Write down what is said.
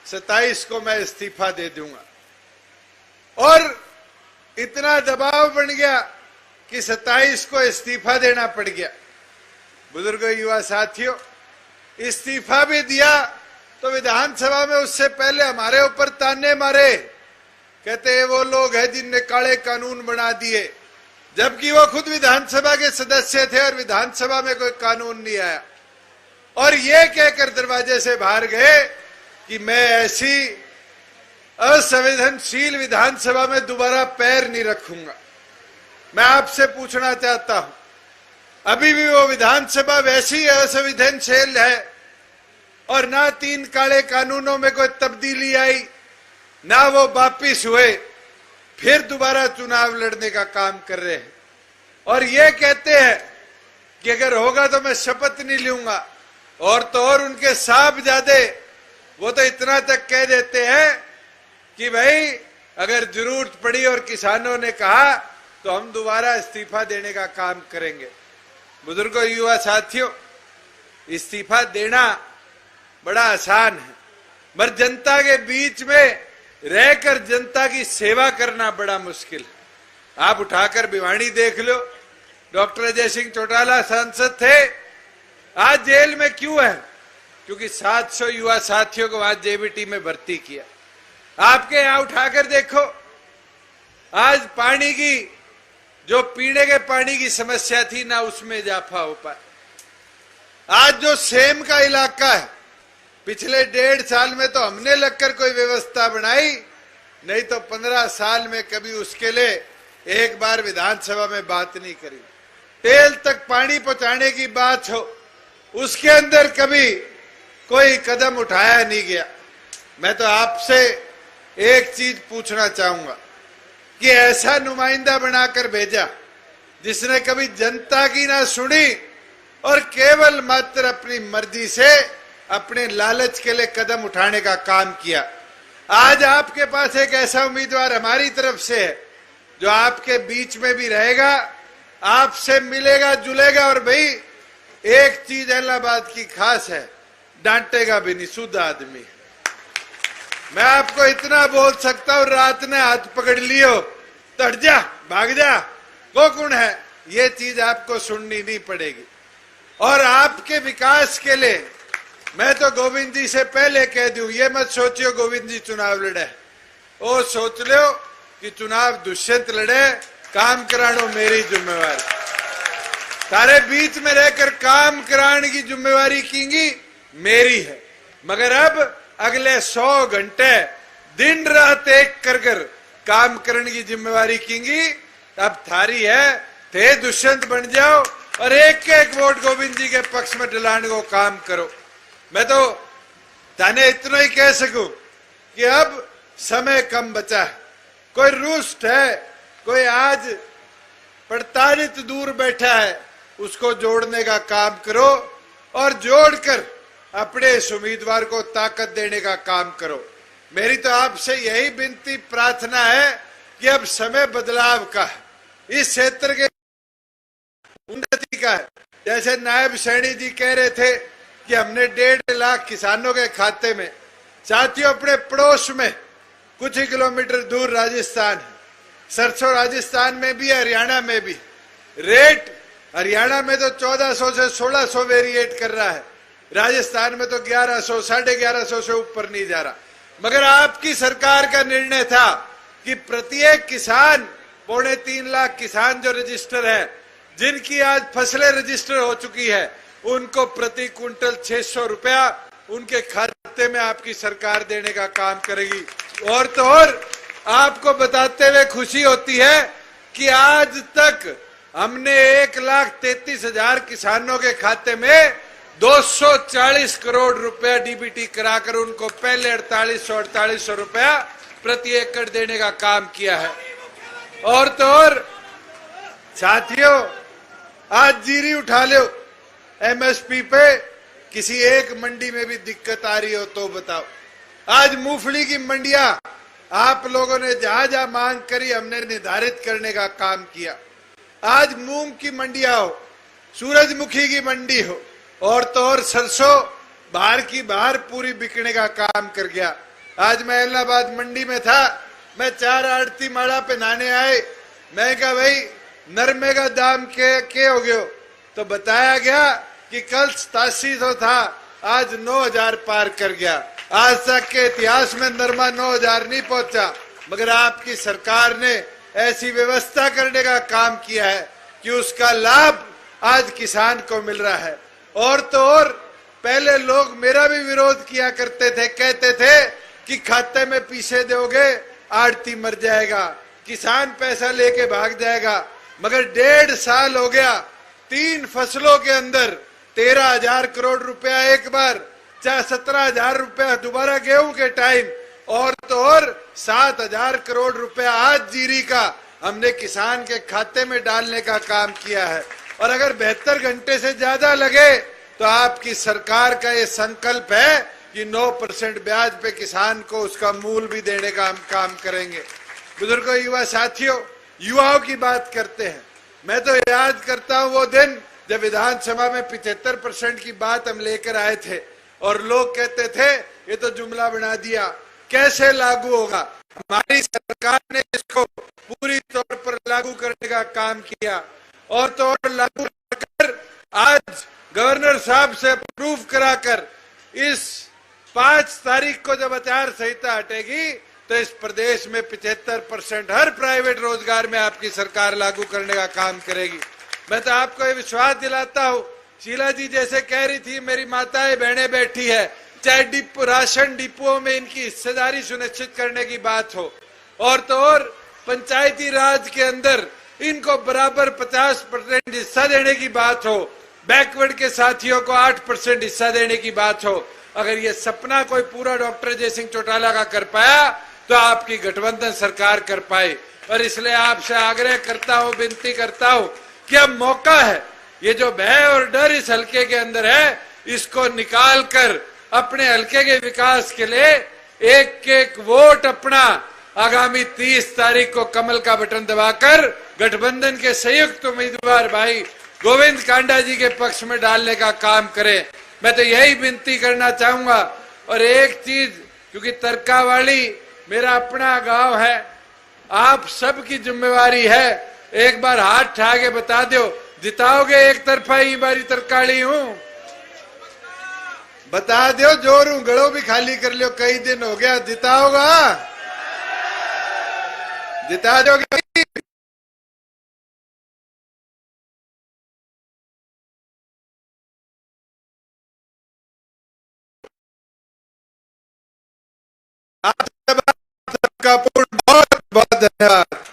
27 को मैं इस्तीफा दे दूंगा। और इतना दबाव बन गया कि 27 को इस्तीफा देना पड़ गया। बुजुर्गों, युवा साथियों, इस्तीफा भी दिया तो विधानसभा में उससे पहले हमारे ऊपर ताने मारे, कहते हैं वो लोग हैं जिनने काले कानून बना दिए, जबकि वो खुद विधानसभा के सदस्य थे और विधानसभा में कोई कानून नहीं आया। और ये कहकर दरवाजे से बाहर गए कि मैं ऐसी असंवेदनशील विधानसभा में दोबारा पैर नहीं रखूंगा। मैं आपसे पूछना चाहता हूं, अभी भी वो विधानसभा वैसी असंवेदनशील है और ना 3 काले कानूनों में कोई तब्दीली आई, ना वो वापिस हुए, फिर दोबारा चुनाव लड़ने का काम कर रहे हैं। और ये कहते हैं कि अगर होगा तो मैं शपथ नहीं लूंगा। और तो और उनके साहबजादे वो तो इतना तक कह देते हैं कि भाई अगर जरूरत पड़ी और किसानों ने कहा तो हम दोबारा इस्तीफा देने का काम करेंगे। बुजुर्गों, युवा साथियों, इस्तीफा देना बड़ा आसान है, मगर जनता के बीच में रहकर जनता की सेवा करना बड़ा मुश्किल है। आप उठाकर भिवानी देख लो, डॉक्टर अजय सिंह चौटाला सांसद थे, आज जेल में क्यों है? क्योंकि 700 युवा साथियों को आज जेबीटी में भर्ती किया। आपके यहां उठाकर देखो, आज पानी की जो पीने के पानी की समस्या थी ना उसमें इजाफा हो पाया। आज जो सेम का इलाका है, पिछले 1.5 साल में तो हमने लगकर कोई व्यवस्था बनाई, नहीं तो 15 साल में कभी उसके लिए एक बार विधानसभा में बात नहीं करी। टेल तक पानी पहुंचाने की बात हो, उसके अंदर कभी कोई कदम उठाया नहीं गया। मैं तो आपसे एक चीज पूछना चाहूंगा कि ऐसा नुमाइंदा बनाकर भेजा जिसने कभी जनता की ना सुनी और केवल मात्र अपनी मर्जी से अपने लालच के लिए कदम उठाने का काम किया। आज आपके पास एक ऐसा उम्मीदवार हमारी तरफ से है जो आपके बीच में भी रहेगा, आपसे मिलेगा जुलेगा, और भाई एक चीज इलाहाबाद की खास है, डांटेगा भी नहीं, शुद्ध आदमी। मैं आपको इतना बोल सकता हूं, रात ने हाथ पकड़ लियो तो हट जा, भाग जा, वो कौन है, ये चीज आपको सुननी नहीं पड़ेगी। और आपके विकास के लिए मैं तो गोविंद जी से पहले कह दूं, ये मत सोचियो गोविंद जी चुनाव लड़े, वो सोच लो कि चुनाव दुष्यंत लड़े, काम करानो मेरी जिम्मेवारी, तारे बीच में रहकर काम कराने की जिम्मेवारी कींगी मेरी है। मगर अब अगले 100 घंटे दिन रात एक कर काम करने की जिम्मेवारी कींगी, अब थारी है, थे दुष्यंत बन जाओ और एक एक वोट गोविंद जी के पक्ष में दिलाने को काम करो। मैं तो ताने इतना ही कह सकूं कि अब समय कम बचा है, कोई रुष्ट है, कोई आज प्रताड़ित दूर बैठा है, उसको जोड़ने का काम करो और जोड़कर अपने इस उम्मीदवार को ताकत देने का काम करो। मेरी तो आपसे यही विनती प्रार्थना है कि अब समय बदलाव का है, इस क्षेत्र के उन्नति का है। जैसे नायब सैनी जी कह रहे थे कि हमने 1.5 लाख किसानों के खाते में, साथियों अपने पड़ोस में कुछ ही किलोमीटर दूर राजस्थान है, सरसों राजस्थान में भी, हरियाणा में भी, रेट हरियाणा में तो 1400 से 1600 वेरिएट कर रहा है, राजस्थान में तो 1100, 1150 से ऊपर नहीं जा रहा। मगर आपकी सरकार का निर्णय था कि प्रत्येक किसान, 3.25 लाख किसान जो रजिस्टर है, जिनकी आज फसलें रजिस्टर हो चुकी है, उनको प्रति क्विंटल 600 रुपया उनके खाते में आपकी सरकार देने का काम करेगी। और तो और आपको बताते हुए खुशी होती है कि आज तक हमने 1,33,000 किसानों के खाते में 240 करोड़ रुपया डीबीटी कराकर उनको पहले 4800 रुपया प्रति एकड़ देने का काम किया है। और तो और साथियों, आज जीरी उठा लो, एमएसपी पे किसी एक मंडी में भी दिक्कत आ रही हो तो बताओ। आज मूंगफली की मंडियां आप लोगों ने जहां जहां मांग करी, हमने निर्धारित करने का काम किया। आज मूंग की मंडियां हो, सूरजमुखी की मंडी हो, और तो और सरसों बाहर की बाहर पूरी बिकने का काम कर गया। आज मैं इलाहाबाद मंडी में था, मैं 4 आड़ती माड़ा पे नहाने आए। मैं कहा भाई नरमे का दाम के हो गयो, तो बताया गया कि कल 8700 था, आज 9000 पार कर गया। आज तक के इतिहास में नरमा 9000 नहीं पहुंचा, मगर आपकी सरकार ने ऐसी व्यवस्था करने का काम किया है कि उसका लाभ आज किसान को मिल रहा है। और तो और पहले लोग मेरा भी विरोध किया करते थे, कहते थे कि खाते में पैसे दोगे आड़ती मर जाएगा, किसान पैसा लेके भाग जाएगा। मगर 1.5 साल हो गया, 3 फसलों के अंदर 13,000 करोड़ रुपया एक बार, चाहे 17,000 रुपया दोबारा गेहूं के टाइम, और तो और 7,000 करोड़ रुपया आज जीरी का हमने किसान के खाते में डालने का काम किया है। और अगर 72 घंटे से ज्यादा लगे तो आपकी सरकार का ये संकल्प है कि 9% ब्याज पे किसान को उसका मूल भी देने का हम काम करेंगे। बुजुर्गों, युवा साथियों, युवाओं की बात करते हैं। मैं तो याद करता हूं वो दिन जब विधानसभा में 75% की बात हम लेकर आए थे और लोग कहते थे ये तो जुमला बना दिया, कैसे लागू होगा। हमारी सरकार ने इसको पूरी तौर पर लागू करने का काम किया, और तो और लागू कर आज गवर्नर साहब से अप्रूव कराकर इस 5 तारीख को जब आचार संहिता हटेगी तो इस प्रदेश में 75% हर प्राइवेट रोजगार में आपकी सरकार लागू करने का काम करेगी। मैं तो आपको ये विश्वास दिलाता हूँ, शीला जी जैसे कह रही थी, मेरी माताएं बहनें बैठी है, चाहे डिपो राशन डिपों में इनकी हिस्सेदारी सुनिश्चित करने की बात हो, और तो और पंचायती राज के अंदर इनको बराबर 50% हिस्सा देने की बात हो, बैकवर्ड के साथियों को 8% हिस्सा देने की बात हो। अगर ये सपना कोई पूरा डॉक्टर जय सिंह चौटाला का कर पाया तो आपकी गठबंधन सरकार कर पाई। और इसलिए आपसे आग्रह करता हूं, विनती करता हूं कि अब मौका है, ये जो भय और डर इस हल्के के अंदर है इसको निकाल कर अपने हल्के के विकास के लिए एक एक वोट अपना आगामी 30 तारीख को कमल का बटन दबाकर गठबंधन के संयुक्त उम्मीदवार भाई गोविंद कांडा जी के पक्ष में डालने का काम करें। मैं तो यही विनती करना चाहूंगा। और एक चीज, क्योंकि तरकावाली मेरा अपना गांव है, आप सबकी जिम्मेवारी है, एक बार हाथ उठा के बता दो, जिताओगे एक तरफा ही बारी तरकाली हूं, बता दो, जोर हूं, गड़ो भी खाली कर लियो, कई दिन हो गया, जिताओगा, जिता दोगे। आप सबका बहुत बहुत धन्यवाद।